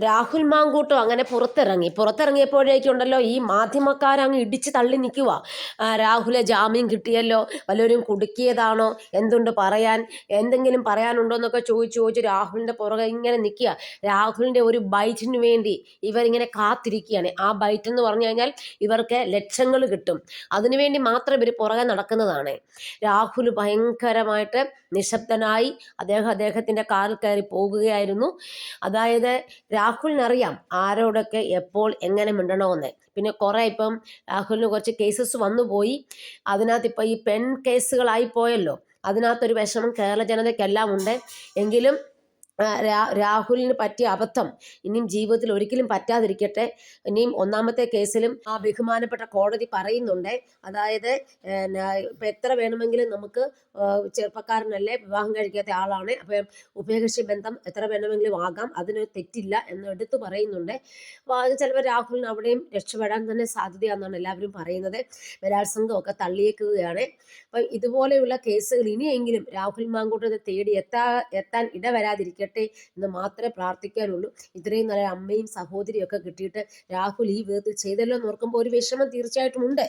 രാഹുൽ മാങ്കൂട്ടും അങ്ങനെ പുറത്തിറങ്ങിയപ്പോഴേക്കുണ്ടല്ലോ ഈ മാധ്യമക്കാരങ്ങ് ഇടിച്ച് തള്ളി നിൽക്കുക. രാഹുലെ ജാമ്യം കിട്ടിയല്ലോ, വല്ലവരും കുടുക്കിയതാണോ, എന്തുണ്ട് പറയാൻ, എന്തെങ്കിലും പറയാനുണ്ടോ എന്നൊക്കെ ചോദിച്ച് രാഹുലിൻ്റെ പുറകെ ഇങ്ങനെ നിൽക്കുക. രാഹുലിൻ്റെ ഒരു ബൈറ്റിന് വേണ്ടി ഇവരിങ്ങനെ കാത്തിരിക്കുകയാണ്. ആ ബൈറ്റ് എന്ന് പറഞ്ഞു കഴിഞ്ഞാൽ ഇവർക്ക് ലക്ഷങ്ങൾ കിട്ടും, അതിനുവേണ്ടി മാത്രം ഇവർ പുറകെ നടക്കുന്നതാണ്. രാഹുൽ ഭയങ്കരമായിട്ട് നിശബ്ദനായി അദ്ദേഹത്തിൻ്റെ കാറിൽ കയറി പോകുകയായിരുന്നു. അതായത് രാഹുലിനറിയാം ആരോടൊക്കെ എപ്പോൾ എങ്ങനെ മിണ്ടണമെന്ന്. പിന്നെ കുറേ ഇപ്പം രാഹുലിന് കുറച്ച് കേസസ് വന്നുപോയി. അതിനകത്ത് ഇപ്പം ഈ പെൺ കേസുകളായി പോയല്ലോ, അതിനകത്തൊരു വിഷമം കേരള ജനതയ്ക്കെല്ലാം ഉണ്ട്. എങ്കിലും രാഹുലിന് പറ്റിയ അബദ്ധം ഇനിയും ജീവിതത്തിൽ ഒരിക്കലും പറ്റാതിരിക്കട്ടെ. ഇനിയും ഒന്നാമത്തെ കേസിലും ആ ബഹുമാനപ്പെട്ട കോടതി പറയുന്നുണ്ട്, അതായത് ഇപ്പം എത്ര വേണമെങ്കിലും നമുക്ക് ചെറുപ്പക്കാരനല്ലേ, വിവാഹം കഴിക്കാത്ത ആളാണ്, അപ്പം ഉഭയകക്ഷി ബന്ധം എത്ര വേണമെങ്കിലും ആകാം, അതിന് തെറ്റില്ല എന്ന് എടുത്തു പറയുന്നുണ്ട്. അപ്പോൾ അത് ചിലപ്പോൾ രാഹുലിന് അവിടെയും രക്ഷപ്പെടാൻ തന്നെ സാധ്യതയാണെന്നാണ് എല്ലാവരും പറയുന്നത്. ബലാത്സംഗമൊക്കെ തള്ളിയേക്കുകയാണ്. അപ്പം ഇതുപോലെയുള്ള കേസുകൾ ഇനിയെങ്കിലും രാഹുൽ മാങ്കൂട്ടത്തെ തേടി എത്താൻ ഇടവരാതിരിക്കട്ടെ എന്ന് മാത്രമേ പ്രാർത്ഥിക്കാനുള്ളൂ. ഇത്രയും നല്ല അമ്മയും സഹോദരിയും ഒക്കെ കിട്ടിയിട്ട് രാഹുൽ ഈ വിധത്തിൽ ചെയ്തല്ലോ എന്ന് ഓർക്കുമ്പോൾ ഒരു വിഷമം തീർച്ചയായിട്ടും ഉണ്ട്.